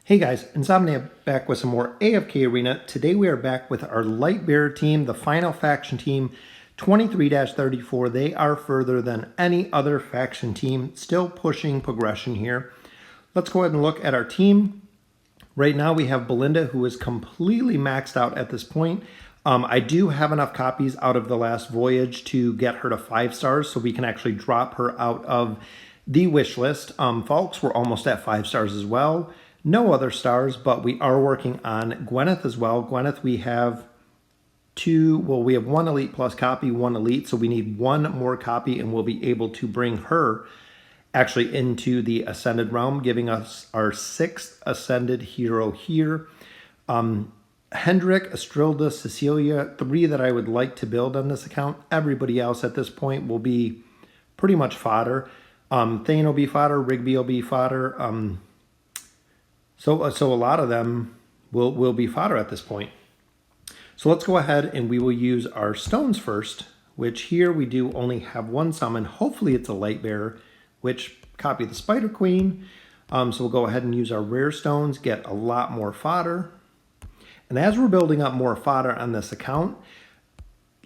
Hey guys, Insomnia back with some more AFK Arena. Today we are back with our Lightbearer team, the final faction team, 23-34. They are further than any other faction team, still pushing progression here. Let's go ahead and look at our team. Right now we have Belinda, who is completely maxed out at this point. I do have enough copies out of the last voyage to get her to 5 stars, so we can actually drop her out of the wish list. Folks, we're almost at 5 stars as well. No other stars, but we are working on Gwyneth as well. Gwyneth, we have we have 1 elite plus copy, 1 elite, so we need 1 more copy and we'll be able to bring her actually into the Ascended realm, giving us our 6th Ascended hero here. Hendrik, Estrilda, Cecilia, 3 that I would like to build on this account. Everybody else at this point will be pretty much fodder. Thane will be fodder, Rigby will be fodder. So a lot of them will be fodder at this point. So let's go ahead and we will use our stones first, which here we do only have 1 summon. Hopefully it's a Lightbearer, which copy the Spider Queen. So we'll go ahead and use our rare stones, get a lot more fodder. And as we're building up more fodder on this account,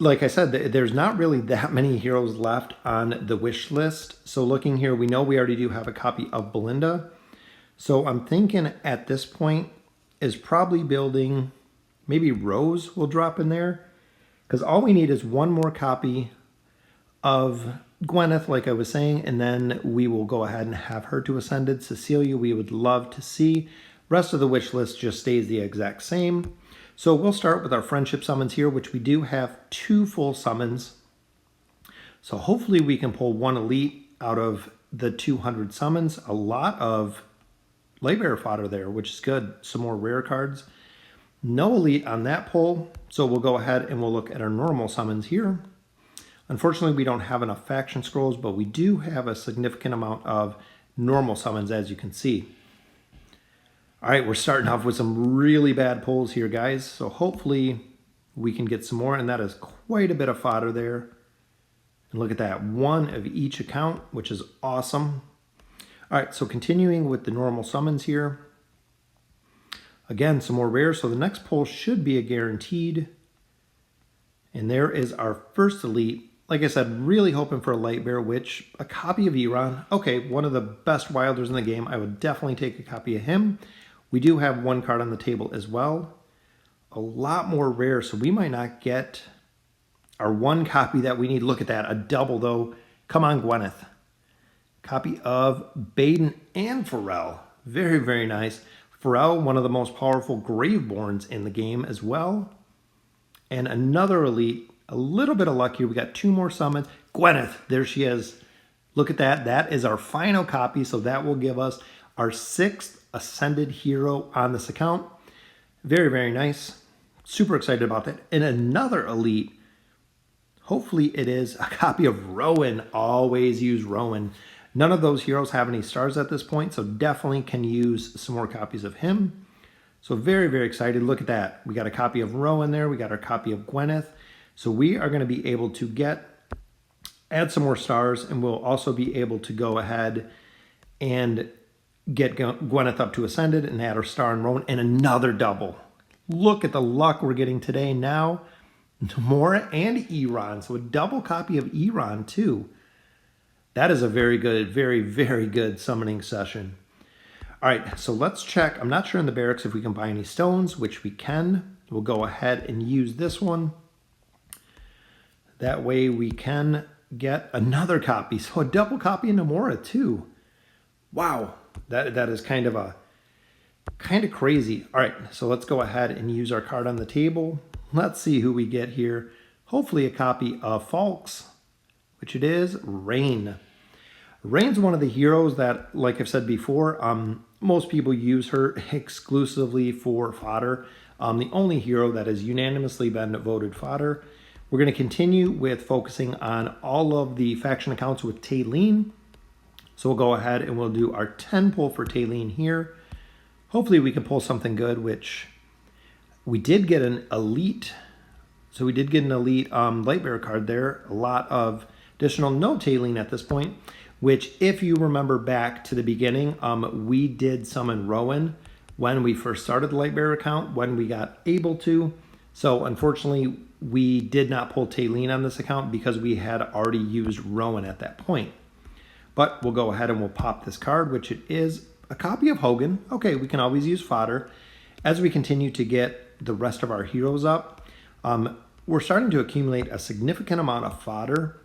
like I said, there's not really that many heroes left on the wish list. So looking here, we know we already do have a copy of Belinda. So I'm thinking at this point is probably building, maybe Rose will drop in there. Because all we need is 1 more copy of Gwyneth, like I was saying, and then we will go ahead and have her to Ascended. Cecilia, we would love to see. Rest of the wish list just stays the exact same. So we'll start with our friendship summons here, which we do have 2 full summons. So hopefully we can pull 1 elite out of the 200 summons. A lot of Lightbearer fodder there, which is good. Some more rare cards. No elite on that pull, so we'll go ahead and we'll look at our normal summons here. Unfortunately, we don't have enough faction scrolls, but we do have a significant amount of normal summons, as you can see. All right, we're starting off with some really bad pulls here, guys. So hopefully we can get some more, and that is quite a bit of fodder there. And look at that, 1 of each account, which is awesome. All right, so continuing with the normal summons here. Again, some more rares. So the next pull should be a guaranteed. And there is our first elite. Like I said, really hoping for a Lightbearer, which a copy of Iran. Okay, one of the best wilders in the game. I would definitely take a copy of him. We do have 1 card on the table as well. A lot more rare, so we might not get our 1 copy that we need. Look at that, a double though. Come on, Gwyneth. Copy of Baden and Pharrell. Very, very nice. Pharrell, one of the most powerful Graveborns in the game as well. And another elite. A little bit of luck here. We got 2 more summons. Gwyneth, there she is. Look at that. That is our final copy. So that will give us our 6th Ascended hero on this account. Very, very nice. Super excited about that. And another elite. Hopefully it is a copy of Rowan. Always use Rowan. None of those heroes have any stars at this point, so definitely can use some more copies of him. So very, very excited. Look at that. We got a copy of Rowan there. We got our copy of Gwyneth. So we are going to be able to add some more stars, and we'll also be able to go ahead and get Gwyneth up to Ascended and add our star and Rowan, and another double. Look at the luck we're getting today now. More and Iran. So a double copy of Iran too. That is a very good, very, very good summoning session. All right, so let's check. I'm not sure in the barracks if we can buy any stones, which we can. We'll go ahead and use this one. That way we can get another copy. So a double copy of Namora too. Wow, that is kind of crazy. All right, so let's go ahead and use our card on the table. Let's see who we get here. Hopefully a copy of Falks, which it is Rain. Rain's one of the heroes that, like I've said before, most people use her exclusively for fodder. The only hero that has unanimously been voted fodder. We're going to continue with focusing on all of the faction accounts with Taylene. So we'll go ahead and we'll do our 10 pull for Taylene here. Hopefully we can pull something good, which we did get an elite. So we did get an elite Lightbearer card there. A lot of additional no Taylene at this point. which if you remember back to the beginning, we did summon Rowan when we first started the Lightbearer account, when we got able to. So unfortunately, we did not pull Taylene on this account because we had already used Rowan at that point. But we'll go ahead and we'll pop this card, which it is a copy of Hogan. Okay, we can always use fodder. As we continue to get the rest of our heroes up, we're starting to accumulate a significant amount of fodder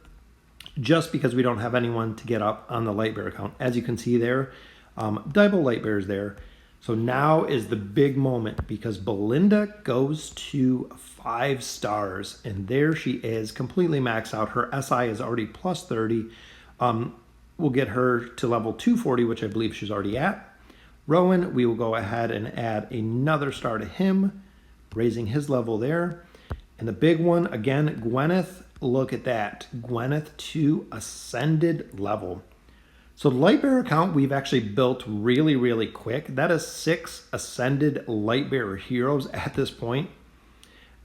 just because we don't have anyone to get up on the Lightbearer account. As you can see there, double Lightbearers there. So now is the big moment because Belinda goes to 5 stars, and there she is, completely maxed out. Her SI is already plus 30. We'll get her to level 240, which I believe she's already at. Rowan, we will go ahead and add another star to him, raising his level there. And the big one, again, Gwyneth, look at that. Gwyneth to ascended level. So the Lightbearer account we've actually built really, really quick. That is 6 ascended Lightbearer heroes at this point.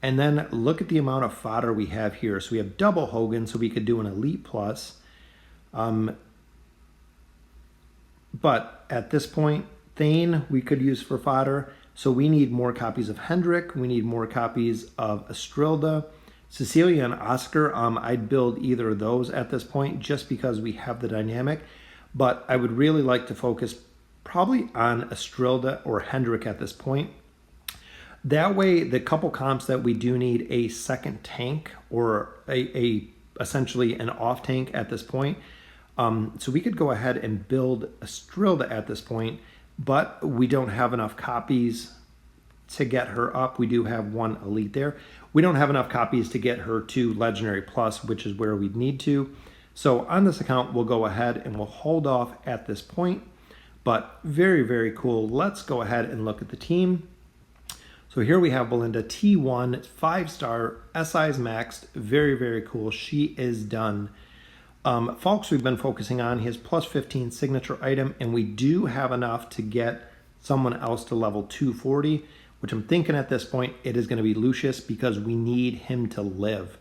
And then look at the amount of fodder we have here. So we have double Hogan, so we could do an Elite Plus. But at this point, Thane we could use for fodder. So we need more copies of Hendrik. We need more copies of Estrilda. Cecilia and Oscar, I'd build either of those at this point just because we have the dynamic. But I would really like to focus probably on Estrilda or Hendrik at this point. That way, the couple comps that we do need a second tank or essentially an off tank at this point. So we could go ahead and build Estrilda at this point, but we don't have enough copies to get her up. We do have 1 elite there. We don't have enough copies to get her to Legendary Plus, which is where we'd need to. So on this account, we'll go ahead and we'll hold off at this point, but very, very cool. Let's go ahead and look at the team. So here we have Belinda, T1, 5-star, SI's maxed, very, very cool. She is done. Falks we've been focusing on, his plus 15 signature item, and we do have enough to get someone else to level 240, which I'm thinking at this point, it is going to be Lucius because we need him to live.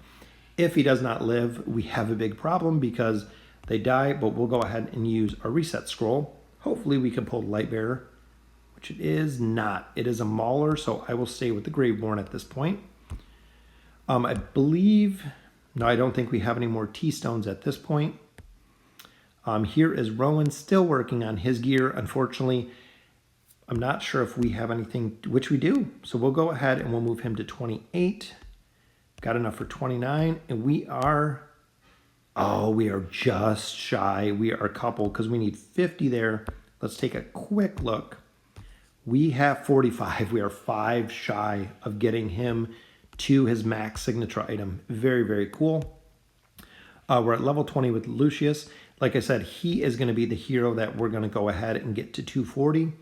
If he does not live, we have a big problem because they die, but we'll go ahead and use a reset scroll. Hopefully we can pull Lightbearer, which it is not. It is a Mauler, so I will stay with the Graveborn at this point. I believe, no, I don't think we have any more T-stones at this point. Here is Rowan still working on his gear. Unfortunately, I'm not sure if we have anything, which we do. So we'll go ahead and we'll move him to 28. Got enough for 29, and we are just shy. We are a couple because we need 50 there. Let's take a quick look. We have 45. We are 5 shy of getting him to his max signature item. Very, very cool. We're at level 20 with Lucius. Like I said, he is going to be the hero that we're going to go ahead and get to 240.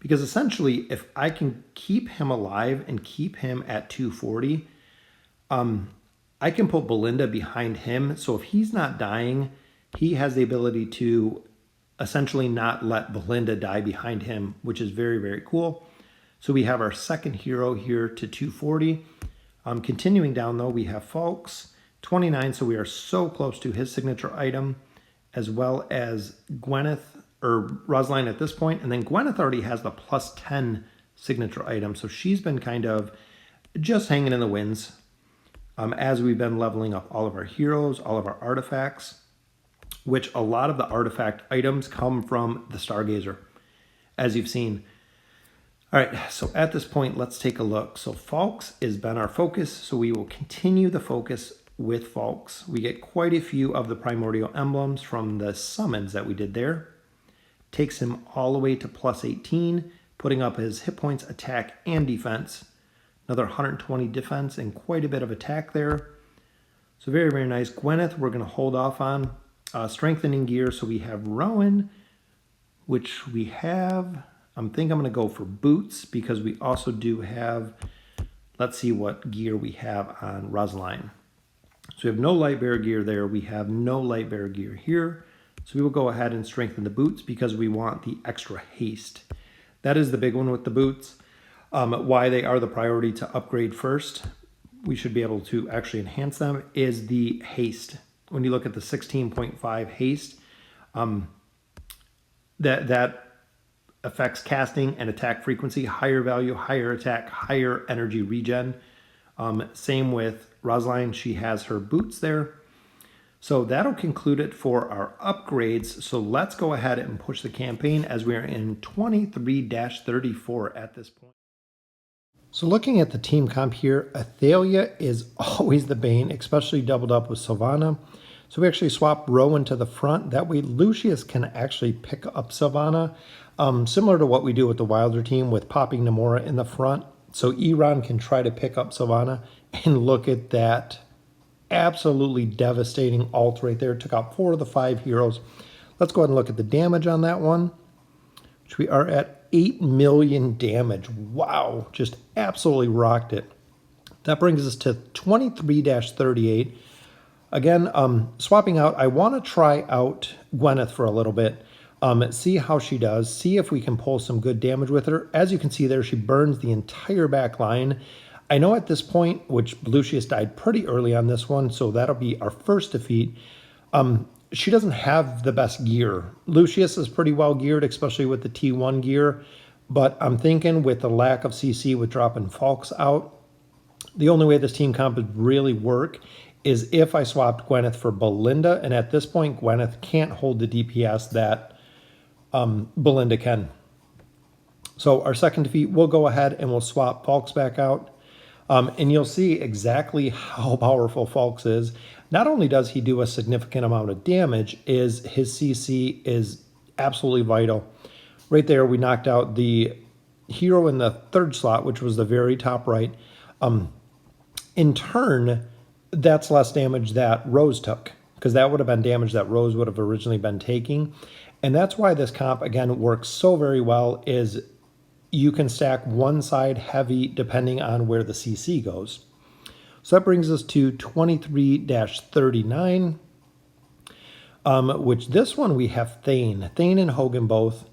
Because essentially, if I can keep him alive and keep him at 240, I can put Belinda behind him. So if he's not dying, he has the ability to essentially not let Belinda die behind him, which is very, very cool. So we have our second hero here to 240. Continuing down though, we have Falks, 29. So we are so close to his signature item, as well as Gwyneth or Rosaline at this point. And then Gwyneth already has the plus 10 signature item. So she's been kind of just hanging in the winds. As we've been leveling up all of our heroes, all of our artifacts, which a lot of the artifact items come from the Stargazer, as you've seen. All right, so at this point, let's take a look. So Falks has been our focus, so we will continue the focus with Falks. We get quite a few of the primordial emblems from the summons that we did there. Takes him all the way to plus 18, putting up his hit points, attack, and defense. Another 120 defense and quite a bit of attack there. So very, very nice. Gwyneth, we're going to hold off on. Strengthening gear, so we have Rowan, which we have. I think I'm going to go for boots because we also do have, let's see what gear we have on Rosaline. So we have no Lightbearer gear there. We have no Lightbearer gear here. So we will go ahead and strengthen the boots because we want the extra haste. That is the big one with the boots. Why they are the priority to upgrade first, we should be able to actually enhance them, is the haste. When you look at the 16.5 haste, that effects casting and attack frequency, higher value, higher attack, higher energy regen. Same with Rosaline, she has her boots there. So that'll conclude it for our upgrades. So let's go ahead and push the campaign as we are in 23-34 at this point. So looking at the team comp here, Athalia is always the bane, especially doubled up with Sylvana. So we actually swap Rowan to the front. That way Lucius can actually pick up Sylvana, similar to what we do with the Wilder team with popping Namora in the front. So Iran can try to pick up Sylvana, and look at that. Absolutely devastating ult right there. Took out 4 of the 5 heroes. Let's go ahead and look at the damage on that one, which we are at 8 million damage. Wow, just absolutely rocked it. That brings us to 23-38. Again, swapping out, I want to try out Gwyneth for a little bit, see how she does, see if we can pull some good damage with her. As you can see there, she burns the entire back line. I know at this point, which Lucius died pretty early on this one, so that'll be our first defeat. She doesn't have the best gear. Lucius is pretty well geared, especially with the T1 gear, but I'm thinking with the lack of CC with dropping Falks out, the only way this team comp would really work is if I swapped Gwyneth for Belinda, and at this point, Gwyneth can't hold the DPS that Belinda can. So our second defeat, we'll go ahead and we'll swap Falks back out. And you'll see exactly how powerful Falks is. Not only does he do a significant amount of damage, is his CC is absolutely vital. Right there, we knocked out the hero in the 3rd slot, which was the very top right. In turn, that's less damage that Rose took, because that would have been damage that Rose would have originally been taking. And that's why this comp, again, works so very well, is you can stack one side heavy depending on where the CC goes. So that brings us to 23-39, which this one we have Thane. Thane and Hogan both.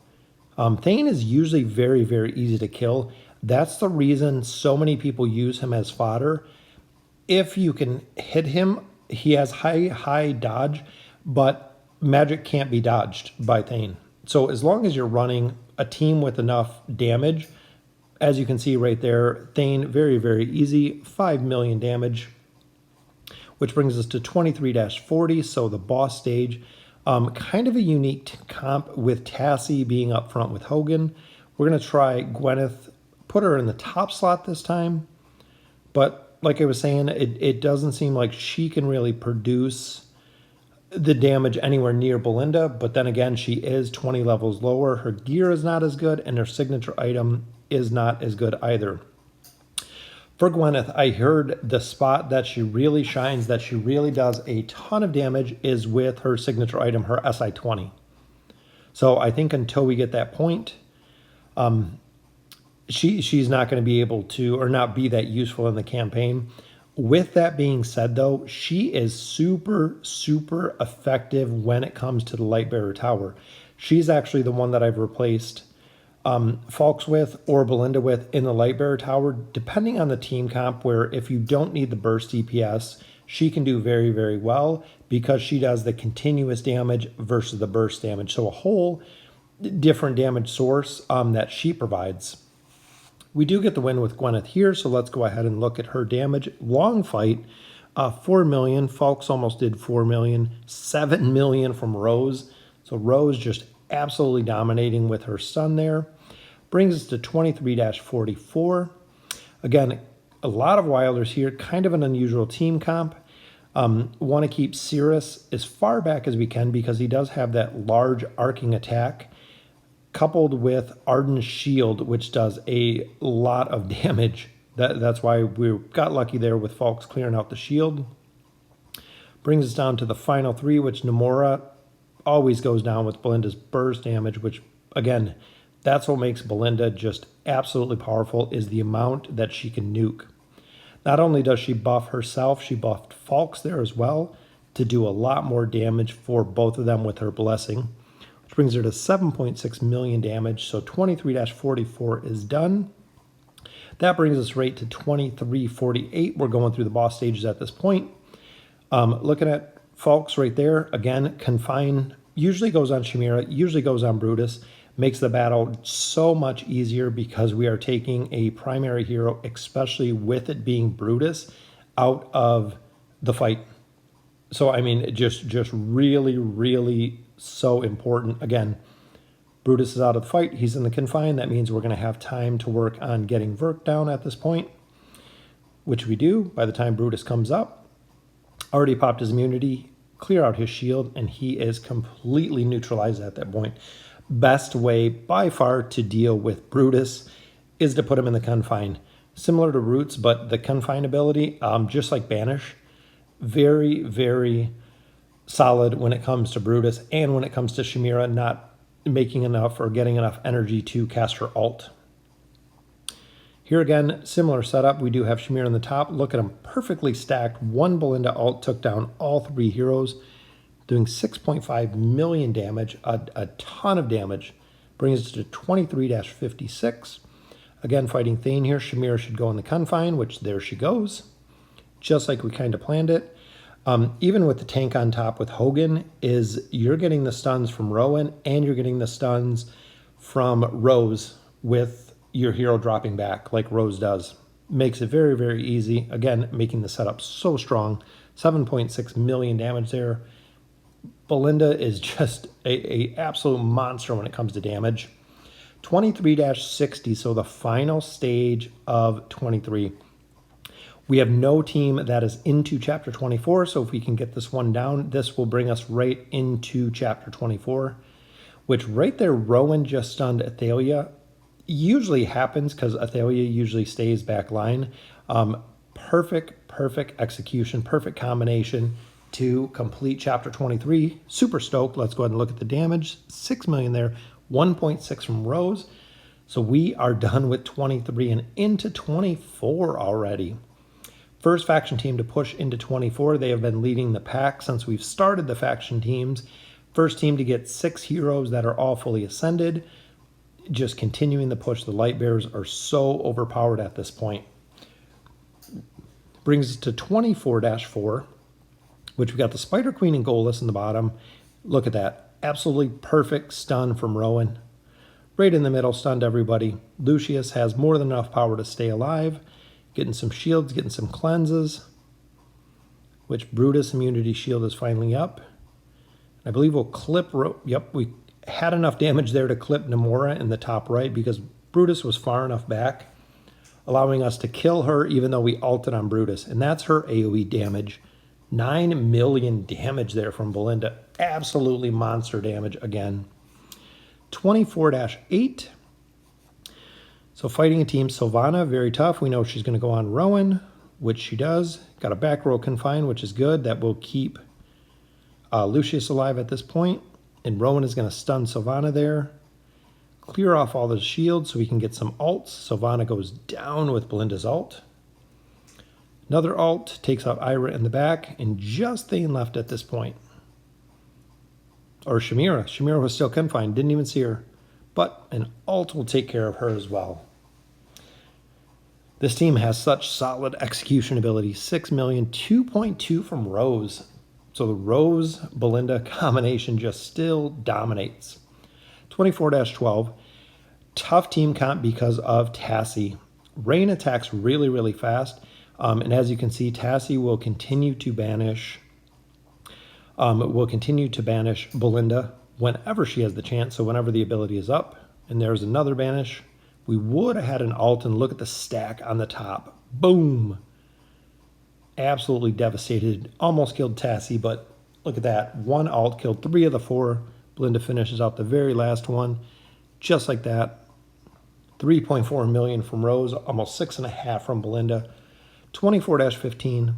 Thane is usually very, very easy to kill. That's the reason so many people use him as fodder. If you can hit him, he has high dodge, but magic can't be dodged by Thane. So as long as you're running a team with enough damage, as you can see right there, Thane, very, very easy, 5 million damage, which brings us to 23-40, so the boss stage. Kind of a unique comp with Tassie being up front with Hogan. We're going to try Gwyneth, put her in the top slot this time, but like I was saying, it doesn't seem like she can really produce the damage anywhere near Belinda, but then again, she is 20 levels lower. Her gear is not as good, and her signature item is not as good either. For Gwyneth, I heard the spot that she really shines, that she really does a ton of damage, is with her signature item, her SI-20. So I think until we get that point, she's not going to be able to, or not be that useful in the campaign. With that being said, though, she is super, super effective when it comes to the Lightbearer Tower. She's actually the one that I've replaced Falks with or Belinda with in the Lightbearer Tower, depending on the team comp, where if you don't need the burst DPS, she can do very, very well because she does the continuous damage versus the burst damage. So a whole different damage source that she provides. We do get the win with Gwyneth here, so let's go ahead and look at her damage. Long fight, 4 million. Falks almost did 4 million. 7 million from Rose. So Rose just absolutely dominating with her stun there. Brings us to 23-44. Again, a lot of Wilders here. Kind of an unusual team comp. Want to keep Cirrus as far back as we can because he does have that large arcing attack, coupled with Arden's Shield, which does a lot of damage. That's why we got lucky there with Falks clearing out the shield. Brings us down to the final 3, which Namora always goes down with Belinda's burst damage, which, again, that's what makes Belinda just absolutely powerful, is the amount that she can nuke. Not only does she buff herself, she buffed Falks there as well to do a lot more damage for both of them with her blessing, which brings her to 7.6 million damage. So 23-44 is done. That brings us right to 23-48. We're going through the boss stages at this point. Looking at Falks right there, again, Confine usually goes on Chimera, usually goes on Brutus, Makes the battle so much easier because we are taking a primary hero, especially with it being Brutus, out of the fight. So, I mean, just really, really so important. Again, Brutus is out of the fight. He's in the confine. That means we're going to have time to work on getting Verk down at this point, which we do by the time Brutus comes up. Already popped his immunity, clear out his shield, and he is completely neutralized at that point. Best way by far to deal with Brutus is to put him in the confine. Similar to Roots, but the confine ability, just like Banish, very, very solid when it comes to Brutus and when it comes to Shamira not making enough or getting enough energy to cast her ult. Here again, similar setup. We do have Shamira on the top. Look at him, perfectly stacked. One Belinda ult took down all 3 heroes, doing 6.5 million damage, a ton of damage. Brings us to 23-56. Again, fighting Thane here. Shamira should go in the confine, which there she goes. Just like we kind of planned it. Even with the tank on top with Hogan, is you're getting the stuns from Rowan and you're getting the stuns from Rose with your hero dropping back like Rose does. Makes it very, very easy. Again, making the setup so strong. 7.6 million damage there. Belinda is just a absolute monster when it comes to damage. 23-60, so the final stage of 23. We have no team that is into Chapter 24, so if we can get this one down, this will bring us right into Chapter 24, which right there, Rowan just stunned Athalia. Usually happens because Athalia usually stays back line. Perfect execution, perfect combination to complete Chapter 23. Super stoked. Let's go ahead and look at the damage. 6 million there, 1.6 from Rose. So we are done with 23 and into 24 already. First faction team to push into 24. They have been leading the pack since we've started the faction teams. First team to get 6 heroes that are all fully ascended. Just continuing the push. The Lightbearers are so overpowered at this point. Brings us to 24-4, which we got the Spider Queen and Goalless in the bottom. Look at that. Absolutely perfect stun from Rowan. Right in the middle, stunned everybody. Lucius has more than enough power to stay alive. Getting some shields, getting some cleanses, which Brutus immunity shield is finally up. I believe we'll clip, yep, we had enough damage there to clip Namora in the top right because Brutus was far enough back, allowing us to kill her even though we ulted on Brutus. And that's her AoE damage. 9 million damage there from Belinda. Absolutely monster damage again. 24-8. So fighting a team, Sylvana, very tough. We know she's going to go on Rowan, which she does. Got a back row confine, which is good. That will keep Lucius alive at this point. And Rowan is going to stun Sylvana there. Clear off all the shields so we can get some ults. Sylvana goes down with Belinda's ult. Another ult takes out Ira in the back. And just Thane left at this point. Or Shamira. Shamira was still confined. Didn't even see her. But an ult will take care of her as well. This team has such solid execution ability. 6 million, 2.2 from Rose. So the Rose-Belinda combination just still dominates. 24-12. Tough team comp because of Tassie. Rain attacks really, really fast. And as you can see, Tassie will continue to banish. Belinda whenever she has the chance, so whenever the ability is up. And there's another banish. We would have had an ult, and look at the stack on the top. Boom. Absolutely devastated. Almost killed Tassie, but look at that. One ult killed 3 of the 4. Belinda finishes out the very last one. Just like that. 3.4 million from Rose, almost 6.5 from Belinda. 24-15.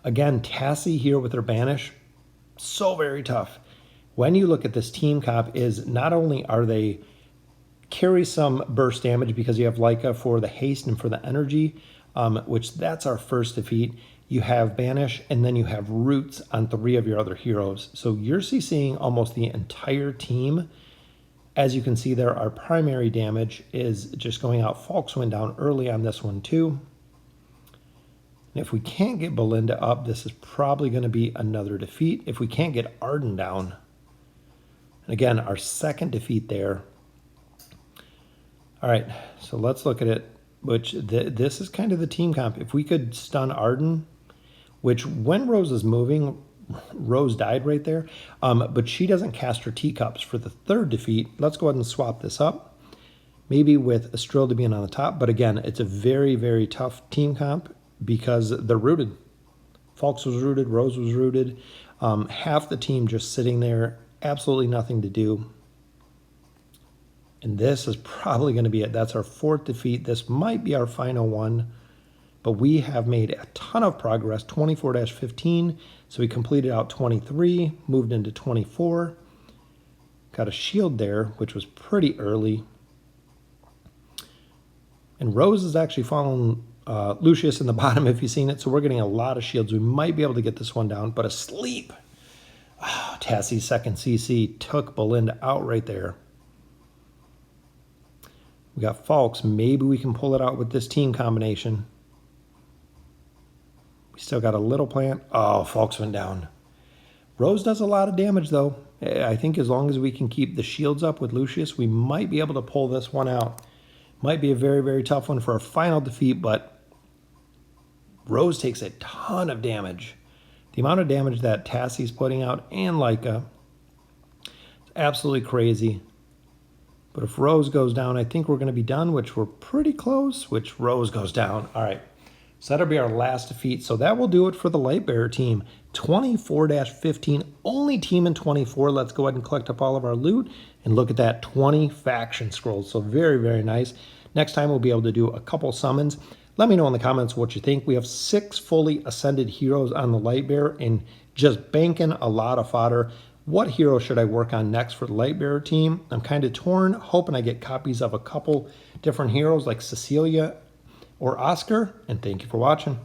Again, Tassie here with her banish. So very tough. When you look at this team comp, is not only are they carry some burst damage because you have Leica for the haste and for the energy, which that's our first defeat. You have Banish, and then you have Roots on 3 of your other heroes. So you're seeing almost the entire team. As you can see there, our primary damage is just going out. Falk's went down early on this one too. And if we can't get Belinda up, this is probably going to be another defeat. If we can't get Arden down, And again, our second defeat there. All right, so let's look at it, which this is kind of the team comp. If we could stun Arden, which when Rose is moving, Rose died right there, but she doesn't cast her teacups for the third defeat. Let's go ahead and swap this up, maybe with Estrella being on the top. But again, it's a very, very tough team comp because they're rooted. Falks was rooted, Rose was rooted. Half the team just sitting there, absolutely nothing to do. And this is probably going to be it. That's our fourth defeat. This might be our final one, but we have made a ton of progress, 24-15. So we completed out 23, moved into 24. Got a shield there, which was pretty early. And Rose is actually following Lucius in the bottom, if you've seen it. So we're getting a lot of shields. We might be able to get this one down, but asleep. Oh, Tassie's second CC took Belinda out right there. We got Falks. Maybe we can pull it out with this team combination. We still got a little plant. Oh, Falks went down. Rose does a lot of damage, though. I think as long as we can keep the shields up with Lucius, we might be able to pull this one out. Might be a very, very tough one for our final defeat, but Rose takes a ton of damage. The amount of damage that Tassie's putting out and Leica, it's absolutely crazy. But if Rose goes down, I think we're going to be done, which we're pretty close, which Rose goes down. All right, so that'll be our last defeat. So that will do it for the Lightbearer team. 24-15, only team in 24. Let's go ahead and collect up all of our loot and look at that 20 faction scrolls. So very, very nice. Next time we'll be able to do a couple summons. Let me know in the comments what you think. We have 6 fully ascended heroes on the Lightbearer and just banking a lot of fodder. What hero should I work on next for the Lightbearer team? I'm kind of torn, hoping I get copies of a couple different heroes like Cecilia or Oscar. And thank you for watching.